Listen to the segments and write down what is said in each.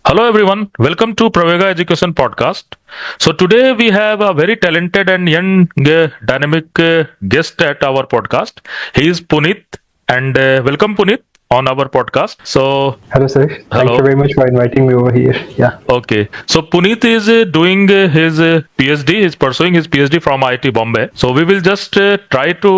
Hello everyone, welcome to Pravegaa Education podcast. So today we have a very talented and young dynamic guest at our podcast. He is Puneet and welcome Puneet on our podcast. So Hello, sir. Thank you hello. very much for inviting me over here. Yeah. Okay. So Puneet is doing his PhD. He's pursuing his PhD from IIT Bombay. So we will just try to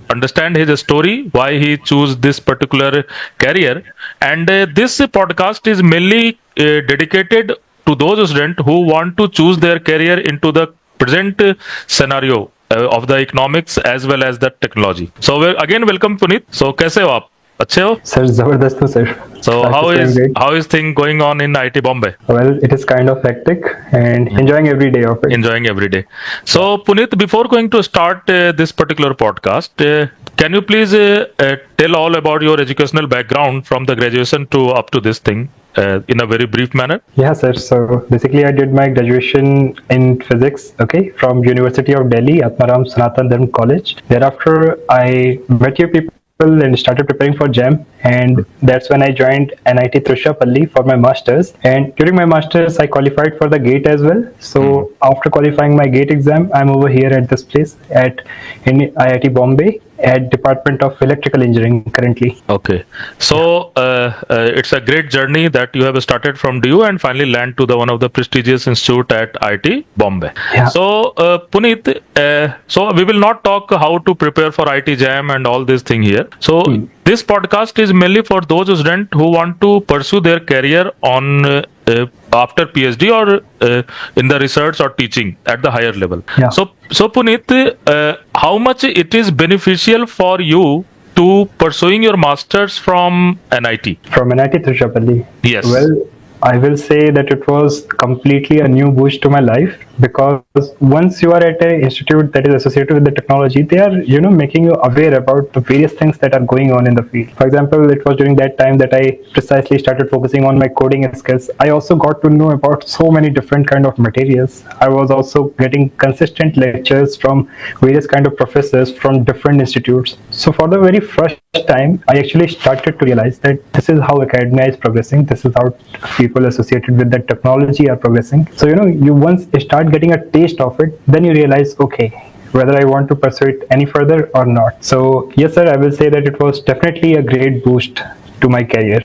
understand his story, why he chose this particular career, and this podcast is mainly dedicated to those students who want to choose their career into the present scenario of the economics as well as the technology. So again, welcome Puneet. So कैसे हो आप? अच्छे हो? Sir, Zabardast ho, sir. So Life how going is great. how is thing going on in IIT Bombay? Well, it is kind of hectic and enjoying every day of it. Enjoying every day. So Puneet, before going to start this particular podcast, can you please tell all about your educational background from the graduation to up to this thing in a very brief manner? Yeah, sir. So basically, I did my graduation in physics, okay, from University of Delhi, Atmaram Sanatan Dharm College. Thereafter, I met your people and started preparing for JAM, and that's when I joined NIT Trishapalli for my masters. And during my masters, I qualified for the GATE as well. So after qualifying my GATE exam, I'm over here at this place in IIT Bombay at Department of Electrical Engineering currently. Okay. So it's a great journey that you have started from DU and finally land to the one of the prestigious institute at IIT Bombay. Yeah. So Puneet, so we will not talk how to prepare for IIT JAM and all this thing here. So this podcast is mainly for those students who want to pursue their career on after PhD or in the research or teaching at the higher level. Yeah. So Puneet, how much it is beneficial for you to pursuing your masters from NIT? From NIT Trishapalli. Yes. Well, I will say that it was completely a new boost to my life, because once you are at an institute that is associated with the technology, they are, making you aware about the various things that are going on in the field. For example, it was during that time that I precisely started focusing on my coding skills. I also got to know about so many different kind of materials. I was also getting consistent lectures from various kind of professors from different institutes. So for the very first time, I actually started to realize that this is how academia is progressing. This is how people associated with that technology are progressing. So you once start getting a taste of it, then you realize, okay, whether I want to pursue it any further or not. So yes, sir, I will say that it was definitely a great boost to my career.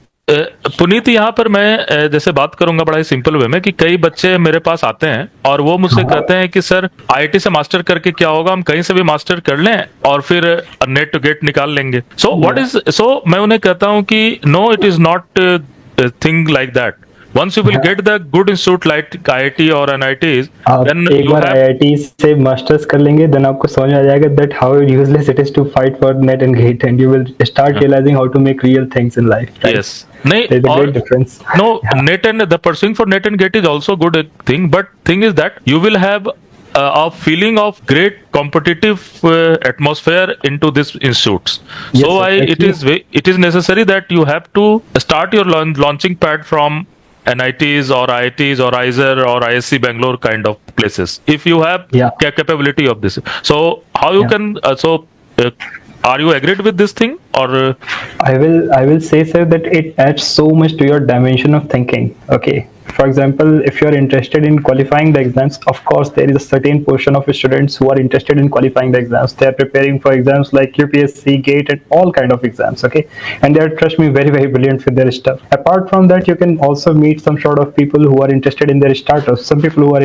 Puneet, यहाँ पर मैं जैसे बात करूंगा बड़ा ही simple way में कि कई बच्चे मेरे पास आते हैं और वो मुझसे कहते हैं कि सर आईआईटी से मास्टर करके क्या होगा, हम कहीं से भी मास्टर कर लें और फिर नेट टू गेट निकाल लेंगे. सो मैं उन्हें कहता हूँ कि no, it is not thing like that. Once you will get the good institute like IIT or NITs, then एक you बार have IIT से मास्टर्स कर लेंगे, then आपको समझ में आ जाएगा that how useless it is to fight for net and gate, and you will start realizing how to make real things in life. Right? yes. नहीं, There's a और great difference. no, net and the pursuing for net and gate is also good thing, but thing is that you will have a feeling of great competitive atmosphere into these institutes. Yes, So exactly. it is necessary that you have to start your launching pad from NITs or IITs or IISER or ISC Bangalore kind of places if you have Yeah. capability of this. So how you Yeah. can are you agreed with this thing or I will say, sir, that it adds so much to your dimension of thinking. Okay. For example, if you are interested in qualifying the exams, of course, there is a certain portion of students who are interested in qualifying the exams. They are preparing for exams like UPSC, GATE, and all kind of exams. Okay, and they are, trust me, very, very brilliant with their stuff. Apart from that, you can also meet some sort of people who are interested in their startups. Some people who are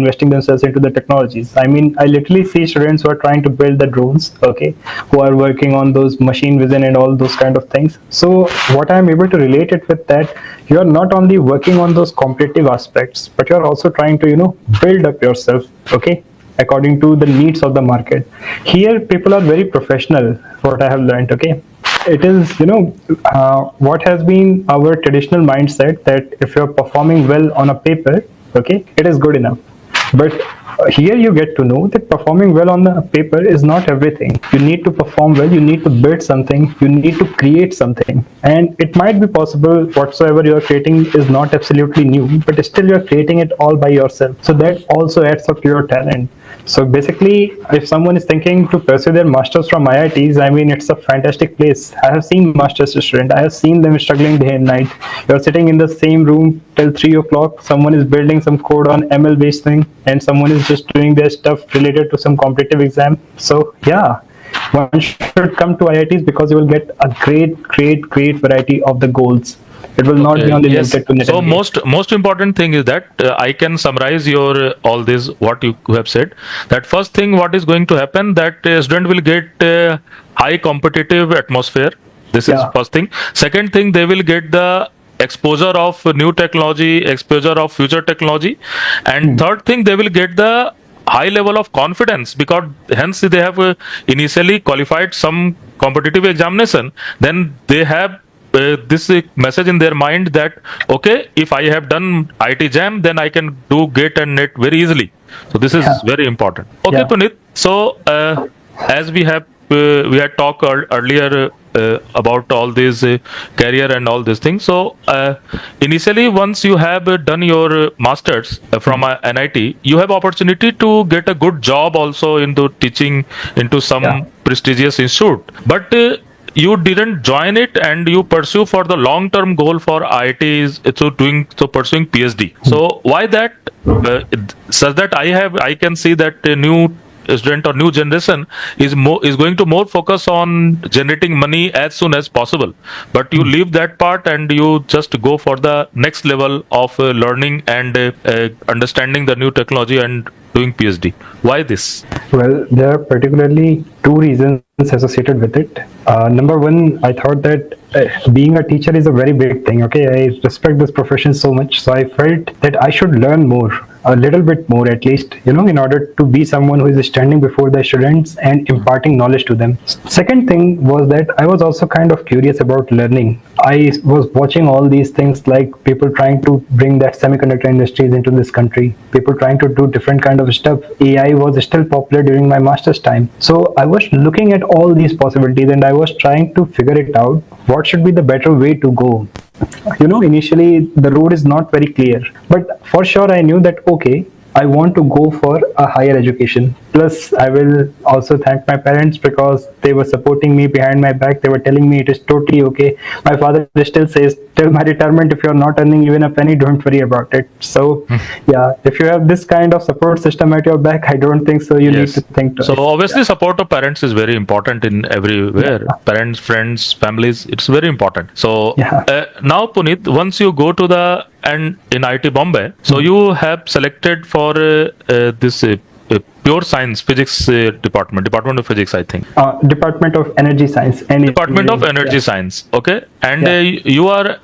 investing themselves into the technologies. I mean, I literally see students who are trying to build the drones. Okay, who are working on those machine vision and all those kind of things. So what I am able to relate it with that, you are not only working on those competitive aspects, but you are also trying to build up yourself, okay, according to the needs of the market. Here people are very professional, what I have learned. Okay, it is what has been our traditional mindset that if you're performing well on a paper, okay, it is good enough. But Here you get to know that performing well on the paper is not everything. You need to perform well, you need to build something, you need to create something. And it might be possible whatsoever you are creating is not absolutely new, but still you are creating it all by yourself. So that also adds up to your talent. So basically, if someone is thinking to pursue their masters from IITs, I mean, it's a fantastic place. I have seen masters students. I have seen them struggling day and night. You're sitting in the same room till 3 o'clock. Someone is building some code on ML-based thing, and someone is just doing their stuff related to some competitive exam. So yeah, one should come to IITs because you will get a great variety of the goals. It will not be only Yes. limited to net. So most important thing is that I can summarize your all this what you have said. That first thing, what is going to happen, that student will get high competitive atmosphere. This is Yeah. first thing. Second thing, they will get the exposure of new technology, exposure of future technology, and third thing, they will get the high level of confidence, because hence they have initially qualified some competitive examination, then they have this message in their mind that okay, if I have done IIT JAM, then I can do GATE and NET very easily. So this is Yeah. very important. Okay, Yeah. Puneet. So as we had talked earlier about all these career and all these things. So initially, once you have done your masters from NIT, you have opportunity to get a good job also into teaching into some Yeah. prestigious institute. But you didn't join it and you pursue for the long term goal for IITs, so pursuing PhD. So why that? Such that I can see that a new student or new generation is going to more focus on generating money as soon as possible, but you leave that part and you just go for the next level of learning and understanding the new technology and doing PhD. Why this? Well, there are particularly two reasons associated with it. Number one, I thought that being a teacher is a very big thing. Okay, I respect this profession so much, so I felt that I should learn more, a little bit more at least, in order to be someone who is standing before the students and imparting knowledge to them. Second thing was that I was also kind of curious about learning. I was watching all these things, like people trying to bring that semiconductor industries into this country, people trying to do different kind of stuff. AI was still popular during my master's time. So I was looking at all these possibilities and I was trying to figure it out. What should be the better way to go? Initially the road is not very clear, but for sure I knew that, okay, I want to go for a higher education. Plus, I will also thank my parents because they were supporting me behind my back. They were telling me it is totally okay. My father still says, till my retirement, if you're not earning even a penny, don't worry about it. So, yeah, if you have this kind of support system at your back, I don't think so. You need to think twice. So obviously, support of parents is very important in everywhere. Yeah. Parents, friends, families, it's very important. So Yeah. now, Puneet, once you go to the and in IIT Bombay, so you have selected for this pure science physics department of physics, I think. Department of Energy Science. And Department of Engineering. Energy Yeah. Science. Okay, and Yeah. you are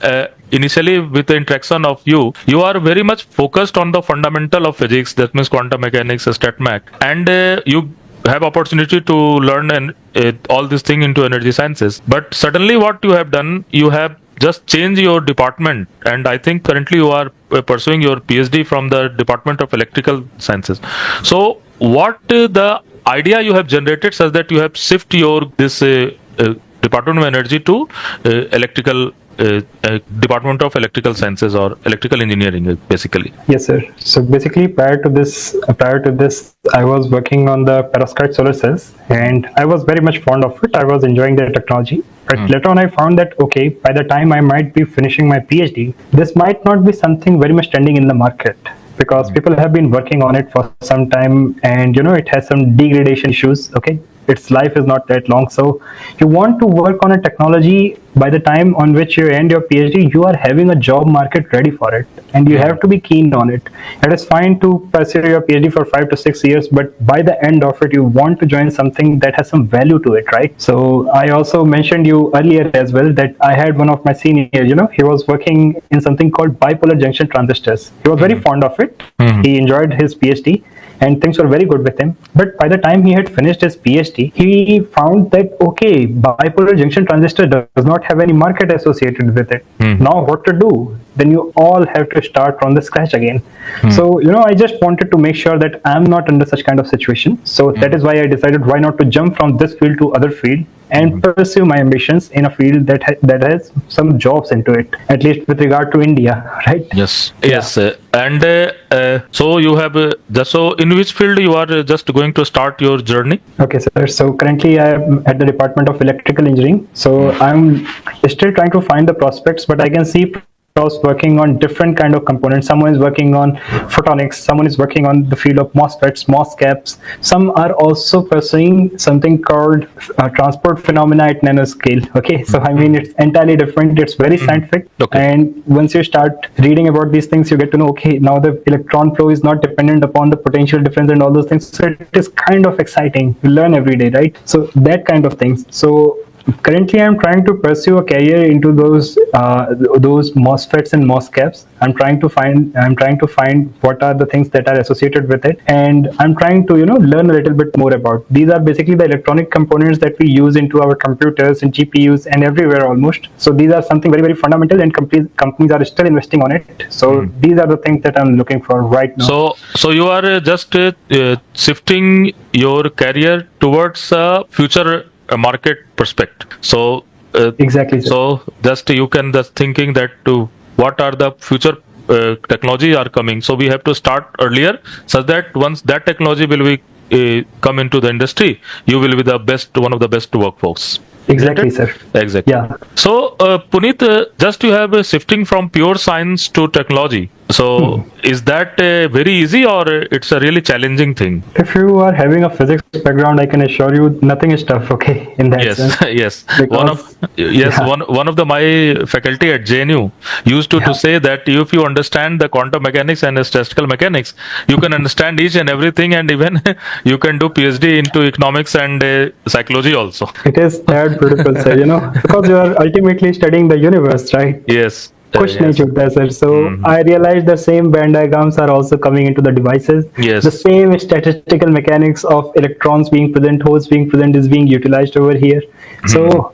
initially with the interaction of you are very much focused on the fundamental of physics. That means quantum mechanics, StatMech, and you have opportunity to learn and all this thing into energy sciences. But suddenly, what you have done, you have just changed your department, and I think currently you are pursuing your PhD from the Department of Electrical Sciences. So, what the idea you have generated such that you have shift your this Department of Energy to electrical Department of Electrical Sciences or Electrical Engineering, basically. Yes, sir. So basically, prior to this, I was working on the perovskite solar cells, and I was very much fond of it. I was enjoying the technology. But later on, I found that, okay, by the time I might be finishing my PhD, this might not be something very much trending in the market, because people have been working on it for some time, and it has some degradation issues. Okay, its life is not that long, so you want to work on a technology by the time on which you end your PhD, you are having a job market ready for it, and you have to be keen on it. It is fine to pursue your PhD for 5 to 6 years, but by the end of it, you want to join something that has some value to it, right? So I also mentioned you earlier as well that I had one of my seniors, he was working in something called bipolar junction transistors. He was very fond of it. He enjoyed his PhD, and things were very good with him. But by the time he had finished his PhD, he found that, okay, bipolar junction transistor does not have any market associated with it. Now what to do? then you all have to start from the scratch again. So, I just wanted to make sure that I'm not under such kind of situation. So that is why I decided why not to jump from this field to other field and pursue my ambitions in a field that has some jobs into it, at least with regard to India, right? Yes, yes. And so you have so in which field you are just going to start your journey? Okay, sir. So currently I'm at the Department of Electrical Engineering. So I'm still trying to find the prospects, but I can see working on different kind of components. Someone is working on photonics, someone is working on the field of MOSFETs, MOSCAPs. Some are also pursuing something called transport phenomena at nanoscale. Okay, so I mean it's entirely different. It's very scientific. Okay. And once you start reading about these things, you get to know, okay, now the electron flow is not dependent upon the potential difference and all those things. So it is kind of exciting. You learn every day, right? So that kind of things. So currently I'm trying to pursue a career into those MOSFETs and MOSCAPs. I'm trying to find what are the things that are associated with it, and I'm trying to learn a little bit more about. These are basically the electronic components that we use into our computers and GPUs and everywhere almost. So these are something very, very fundamental, and companies are still investing on it. So these are the things that I'm looking for right now. So you are just shifting your career towards future market perspective. So Exactly, sir. so just you can just thinking that to what are the future technology are coming. So we have to start earlier, such that once that technology will be come into the industry, you will be the best, one of the best workforce. Exactly, sir. Exactly. Yeah. So Puneet, just you have shifting from pure science to technology. So is that very easy, or it's a really challenging thing? If you are having a physics background, I can assure you nothing is tough, okay, in that Yes, sense. yes. Because, yeah. One of the my faculty at JNU used to say that if you understand the quantum mechanics and statistical mechanics, you can understand each and everything, and even you can do PhD into economics and psychology also. It is that beautiful, sir, because you are ultimately studying the universe, right? Yes. कुछ नहीं Yes. छूटता है, sir. So I realized the same Venn diagrams are also coming into the devices. Yes. The same statistical mechanics of electrons being present, holes being present is being utilized over here. So,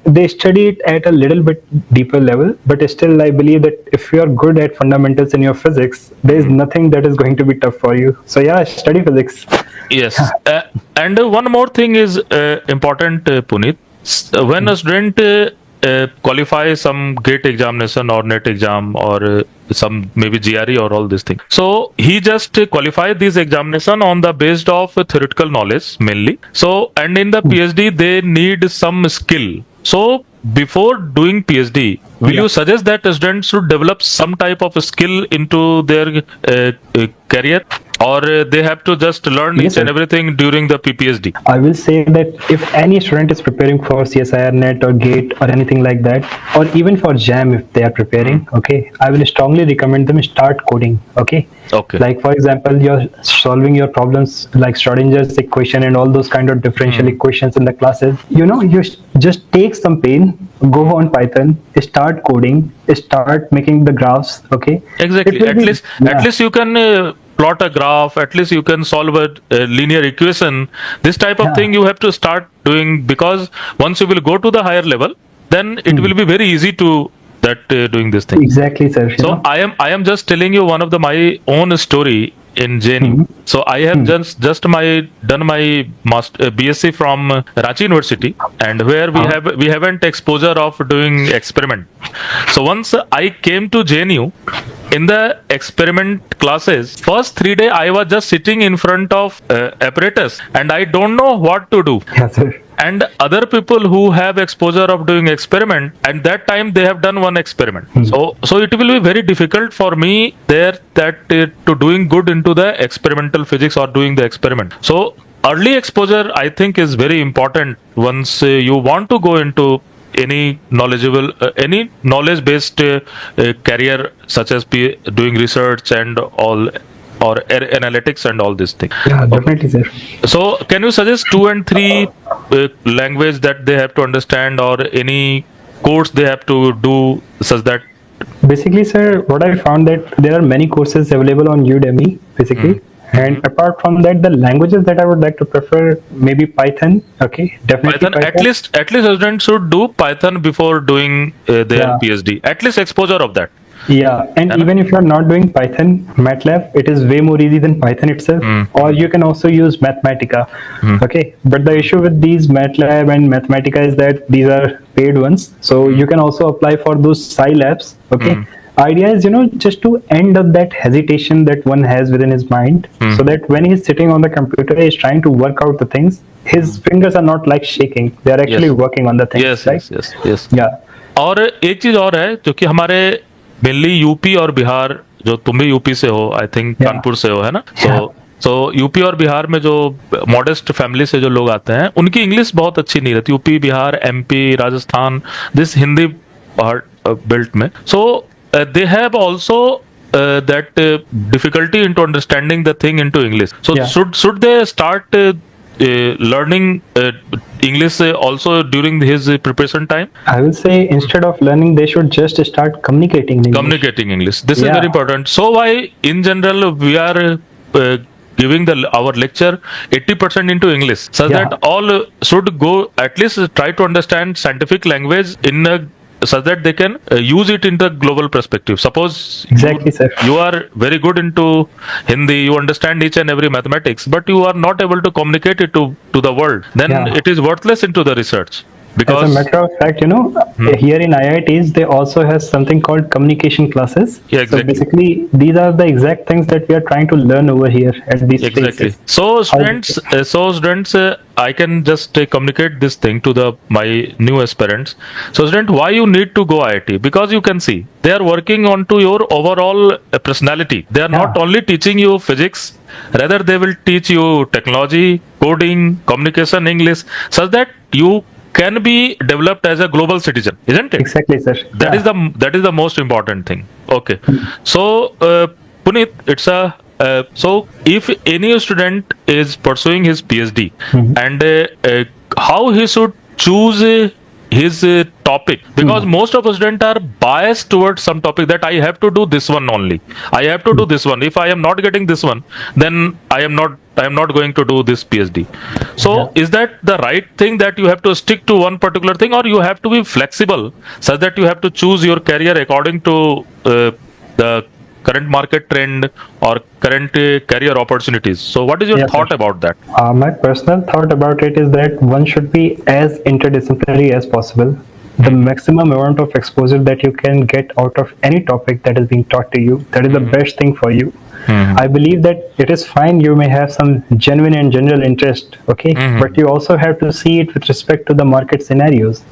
they study it at a little bit deeper level, but still I believe that if you are good at fundamentals in your physics, there is nothing that is going to be tough for you. So yeah, study physics. Yes. And one more thing is important, Puneet. When a student qualify some GATE examination or NET exam or some maybe GRE or all these things. So he just qualify this examination on the based of theoretical knowledge mainly. So and in the PhD they need some skill. So before doing PhD, will you suggest that students should develop some type of skill into their career, or they have to just learn Yes, each and sir. everything during the PhD? I will say that if any student is preparing for CSIR NET or GATE or anything like that, or even for JAM if they are preparing, okay, I will strongly recommend them start coding, okay? Okay. Like for example, you're solving your problems like Schrodinger's equation and all those kind of differential equations in the classes. Just take some pen, go on Python, start coding, start making the graphs, okay? Exactly. It will At be- least, yeah. at least you can plot a graph. At least you can solve a linear equation. This type of Yeah. thing you have to start doing, because once you will go to the higher level, then it will be very easy to that doing this thing. Exactly, sir. you So know? I am just telling you one of the my own story in JNU. So I have just done my BSc from Ranchi University, and where we haven't exposure of doing experiment. So once I came to JNU, in the experiment classes, first 3 days I was just sitting in front of apparatus, and I don't know what to do. Yeah, sir. And other people who have exposure of doing experiment, at that time they have done one experiment. So it will be very difficult for me there that to doing good into the experimental physics or doing the experiment. So early exposure I think is very important once you want to go into any knowledgeable any knowledge based career, such as doing research and all, or analytics and all these things. Yeah, definitely, sir. So, can you suggest 2 and 3 language that they have to understand, or any course they have to do, such that? Basically, sir, what I found that there are many courses available on Udemy, basically. And apart from that, the languages that I would like to prefer, maybe Python. Okay, definitely Python. At least students should do Python before doing their Yeah. PhD. At least exposure of that. Yeah, and है ना? even if you're not doing Python, MATLAB, it is way more easy than Python itself. Or you can also use Mathematica. Okay, but the issue with these MATLAB and Mathematica is that these are paid ones. So you can also apply for those Scilabs. Okay, idea is just to end up that hesitation that one has within his mind, so that when he's sitting on the computer, he's trying to work out the things. His fingers are not like shaking; they are actually Yes. working on the things. Yes, Right? yes, yes, yes. Yeah. और एक चीज और है जो कि हमारे mainly UP और बिहार, जो तुम भी यूपी से हो, आई थिंक Yeah. कानपुर से हो, है ना? Yeah. सो यूपी और बिहार में जो मॉडेस्ट फैमिली से जो लोग आते हैं, उनकी इंग्लिश बहुत अच्छी नहीं रहती. UP, Bihar, MP, Rajasthan, this Hindi belt में. So they have also that difficulty into understanding the thing into English. So Yeah. should they start learning English also during his preparation time? I will say instead of learning, they should just start communicating in English. Communicating English. This is Yeah. very important. So why, in general, we are giving our lecture 80% into English, so Yeah. that all should go at least try to understand scientific language in a, so that they can use it in the global perspective. Suppose Exactly, sir. you are very good into Hindi, you understand each and every mathematics, but you are not able to communicate it to the world, then Yeah. it is worthless into the research. As a Because matter of fact, here in IITs, they also have something called communication classes. Yeah, exactly. So basically, these are the exact things that we are trying to learn over here at these exactly. places. So students, I can just communicate this thing to my new aspirants. So student, why you need to go IIT? Because you can see they are working on to your overall personality. They are not Yeah. only teaching you physics, rather they will teach you technology, coding, communication, English, such that you can be developed as a global citizen, isn't it? Exactly, sir. That is the most important thing. Okay. So Puneet, it's a so if any student is pursuing his PhD, and how he should choose his topic, because most of us students are biased towards some topic, that I have to do this one only, I have to do this one. If I am not getting this one, then I am not going to do this PhD. So is that the right thing, that you have to stick to one particular thing, or you have to be flexible such that you have to choose your career according to the current market trend or current career opportunities? So what is your Yes, thought sir. about that? My personal thought about it is that one should be as interdisciplinary as possible. The maximum amount of exposure that you can get out of any topic that is being taught to you, that is the best thing for you. I believe that it is fine, you may have some genuine and general interest, okay, but you also have to see it with respect to the market scenarios.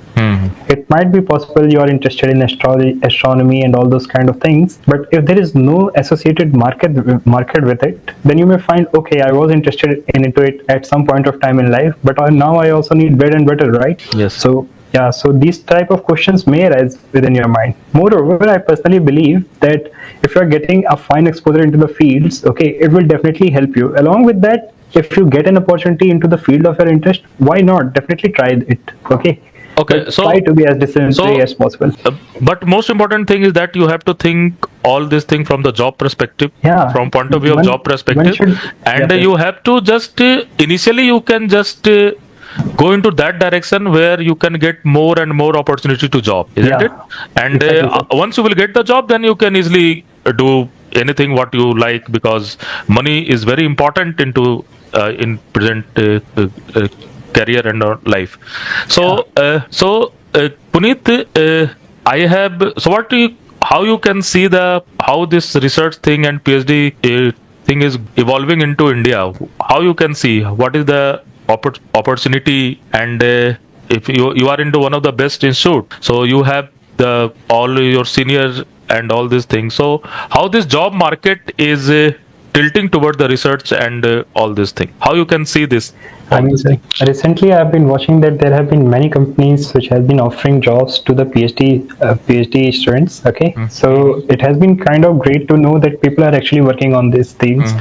It might be possible you are interested in astronomy and all those kind of things, but if there is no associated market with it, then you may find, okay, I was interested into it at some point of time in life, but now I also need bread and butter, right? Yes. So yeah, so these type of questions may arise within your mind. Moreover, I personally believe that if you are getting a fine exposure into the fields, okay, it will definitely help you. Along with that, if you get an opportunity into the field of your interest, why not? Definitely try it. Okay. Okay, But so try to be as disciplinary as possible. But most important thing is that you have to think all this thing from the job perspective, Yeah. from point of view of One- job perspective, one should- and yeah, you have to just initially you can just go into that direction where you can get more and more opportunity to job, isn't Yeah. it? And Exactly, sir. once you will get the job, then you can easily do anything what you like, because money is very important into in present career and life. So Puneet, I have, so what do you, how you can see how this research thing and PhD thing is evolving into India? How you can see what is the opportunity, and if you are into one of the best institute, so you have all your seniors and all these things. So how this job market is tilting toward the research and all this thing, how you can see this? I mean, recently I've been watching that there have been many companies which have been offering jobs to the PhD students. Okay, so it has been kind of great to know that people are actually working on these things.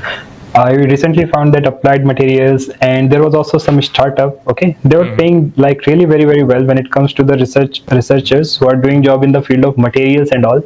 I recently found that Applied Materials, and there was also some startup. Okay, they were paying like really very very well when it comes to the researchers who are doing job in the field of materials and all.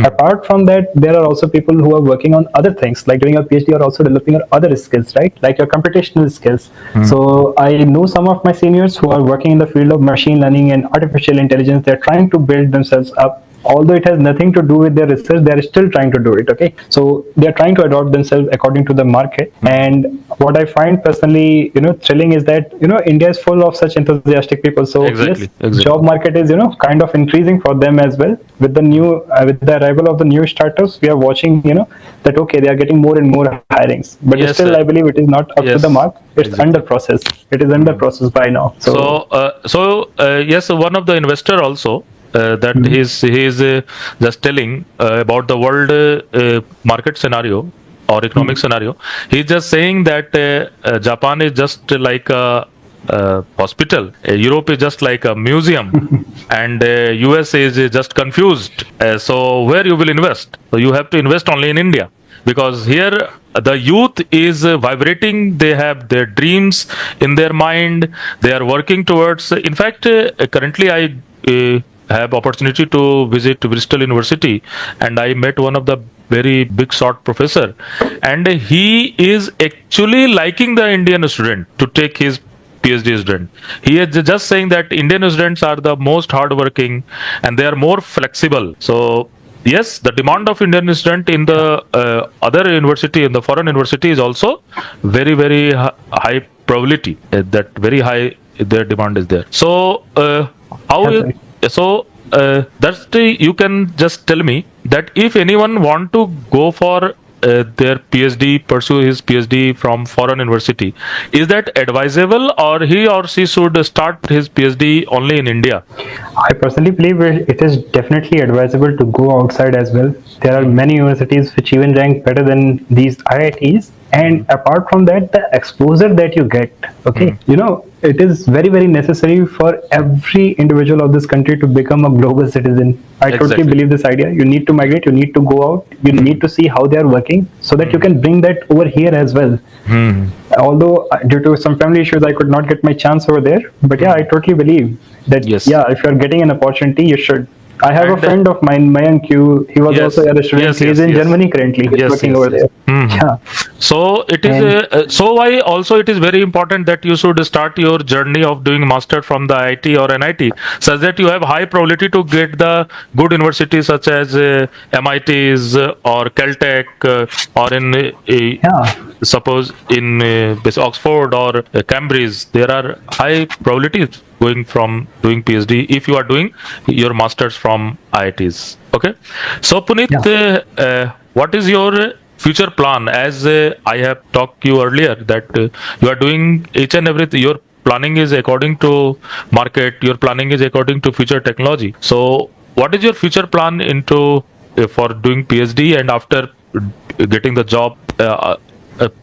Apart from that, there are also people who are working on other things, like doing a PhD or also developing your other skills, right? Like your computational skills. So I know some of my seniors who are working in the field of machine learning and artificial intelligence. They're trying to build themselves up although it has nothing to do with their research, they are still trying to do it. Okay, so they are trying to adopt themselves according to the market. And what I find personally, thrilling is that India is full of such enthusiastic people. So Exactly, yes, exactly. job market is kind of increasing for them as well with the new with the arrival of the new startups. We are watching that okay, they are getting more and more hirings, but Yes, still sir. I believe it is not up to the Yes, mark. It's exactly. under process. It is under process by now. Yes, one of the investor also that he's just telling about the world market scenario or economic scenario. He's just saying that Japan is just like a hospital. Europe is just like a museum, and US is just confused. So where you will invest? So you have to invest only in India, because here the youth is vibrating. They have their dreams in their mind. They are working towards. In fact, currently I have opportunity to visit Bristol University, and I met one of the very big shot professor, and he is actually liking the Indian student to take his PhD student. He is just saying that Indian students are the most hardworking and they are more flexible. So yes, the demand of Indian student in the other university, in the foreign university, is also very very high probability. That very high their demand is there. So how Yes, you, so that's the, you can just tell me that if anyone want to go for their PhD, pursue his PhD from foreign university, is that advisable, or he or she should start his PhD only in India? I personally believe it is definitely advisable to go outside as well. There are many universities which even rank better than these IITs. And apart from that, the exposure that you get, okay, it is very, very necessary for every individual of this country to become a global citizen. I totally Exactly. believe this idea. You need to migrate, you need to go out, you need to see how they are working so that you can bring that over here as well. Although due to some family issues, I could not get my chance over there. But yeah, I totally believe that, Yes. yeah, if you're getting an opportunity, you should. I have a And, friend of mine, Mayank. He was yes, also a student. yes, He is yes, in yes. Germany currently. He's Yes, working yes, over yes. there. Yeah. So it is so why also it is very important that you should start your journey of doing master from the IIT or NIT, such that you have high probability to get the good universities such as MITs or Caltech or in Yeah. suppose in Oxford or Cambridge. There are high probabilities going from doing PhD if you are doing your masters from IITs. Okay, so Puneet, what is your future plan? As I have talked to you earlier that you are doing each and everything. Your planning is according to market. Your planning is according to future technology. So, what is your future plan into for doing PhD and after getting the job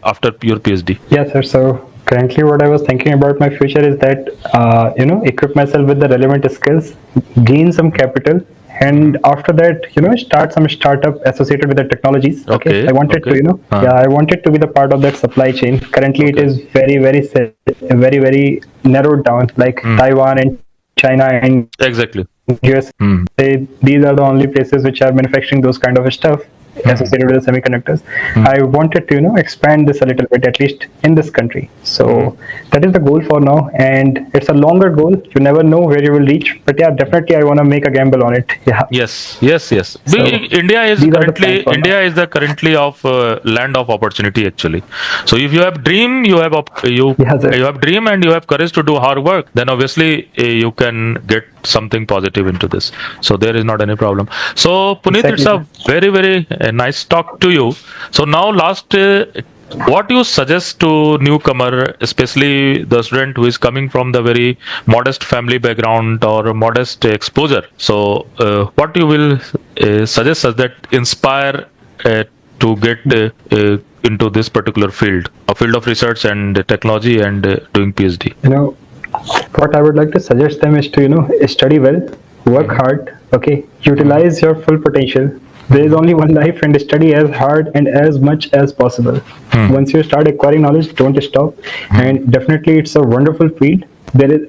after your PhD? Yes, sir. So currently, what I was thinking about my future is that equip myself with the relevant skills, gain some capital, and after that, start some startup associated with the technologies. Okay, I wanted to, okay. I wanted to be the part of that supply chain. Currently, it Okay. is very, very, very narrowed down. Like Taiwan and China and Exactly. USA, these are the only places which are manufacturing those kind of stuff associated with the semiconductors. I wanted to expand this a little bit, at least in this country. So that is the goal for now, and it's a longer goal. You never know where you will reach, but yeah, definitely I want to make a gamble on it. Yeah. Yes, yes, yes. So, India is these are the currently plans for India is the currently of land of opportunity actually. So if you have dream, you have Yeah, sir. you have dream and you have courage to do hard work, then obviously you can get something positive into this. So there is not any problem. So Puneet, it's a very very nice talk to you. So now last. What you suggest to newcomer, especially the student who is coming from the very modest family background or modest exposure? So, what you will suggest us that inspire to get into this particular field, a field of research and technology and doing PhD? What I would like to suggest them is to study well, work hard, okay, utilize your full potential. There is only one life, and study as hard and as much as possible. Once you start acquiring knowledge, don't stop. And definitely, it's a wonderful field.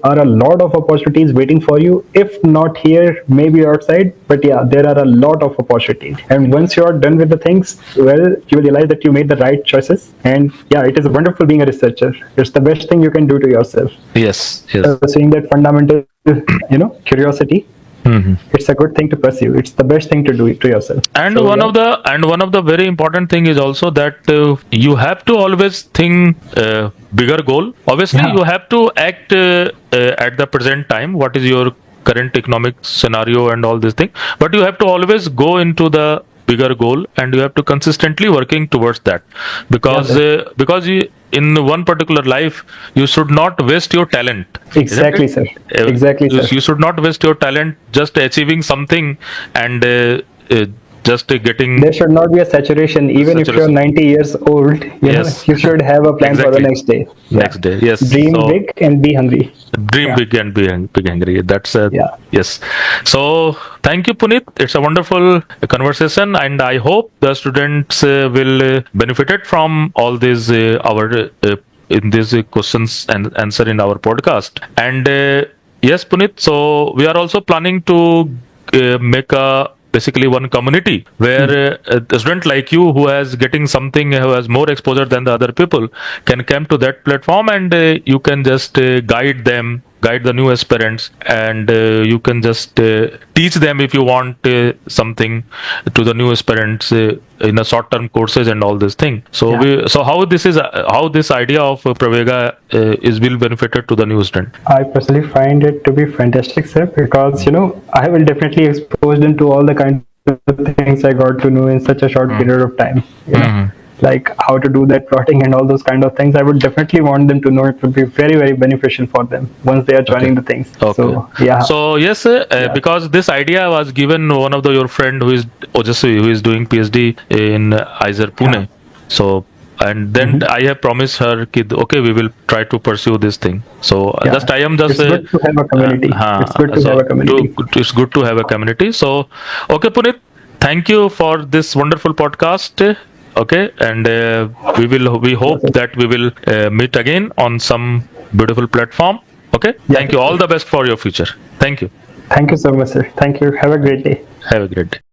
Are a lot of opportunities waiting for you. If not here, maybe outside. But yeah, there are a lot of opportunities. And once you are done with the things, well, you will realize that you made the right choices. And yeah, it is wonderful being a researcher. It's the best thing you can do to yourself. Yes, yes. Seeing that fundamental, curiosity. It's a good thing to pursue. It's the best thing to do it to yourself. And So, one yeah. of the very important thing is also that you have to always think bigger goal. Obviously, Yeah. you have to act at the present time. What is your current economic scenario and all this thing? But you have to always go into the bigger goal, and you have to consistently working towards that, because you, in one particular life, you should not waste your talent. Isn't Exactly, it? sir. Exactly, You, sir. you should not waste your talent just achieving something and just getting There should not be a saturation. Even if you're saturation. 90 years old, Yes. you should have a plan for the Exactly. next day. Yeah. Next day. Yes. Dream So big and be hungry. dream Yeah. big and be big angry. That's Yeah. yes. So thank you, Puneet. It's a wonderful conversation, and I hope the students will benefited from all these our in these questions and answer in our podcast. And yes, Puneet. So we are also planning to make a basically one community where a student like you who has getting something, who has more exposure than the other people, can come to that platform, and you can just guide the new aspirants, and you can just teach them if you want something to the new aspirants in a short term courses and all this thing. So Yeah. how this idea of Pravega is will benefited to the new student. I personally find it to be fantastic, sir, because I will definitely expose them to all the kind of things I got to know in such a short period of time. Like how to do that plotting and all those kind of things. I would definitely want them to know. It would be very, very beneficial for them once they are joining the things. Okay. So yeah. So yes, because this idea was given one of your friend who is Ojasvi, who is doing PhD in IIT Pune. So and then I have promised her, kid, okay, we will try to pursue this thing. So Yeah. just I am just It's good to have a community. It's good to have a community. It's good to have a community. So okay, Puneet, thank you for this wonderful podcast. Okay, and we hope that we will meet again on some beautiful platform. Okay, Yeah. thank you. All the best for your future. Thank you. Thank you so much, sir. Thank you. Have a great day. Have a great day.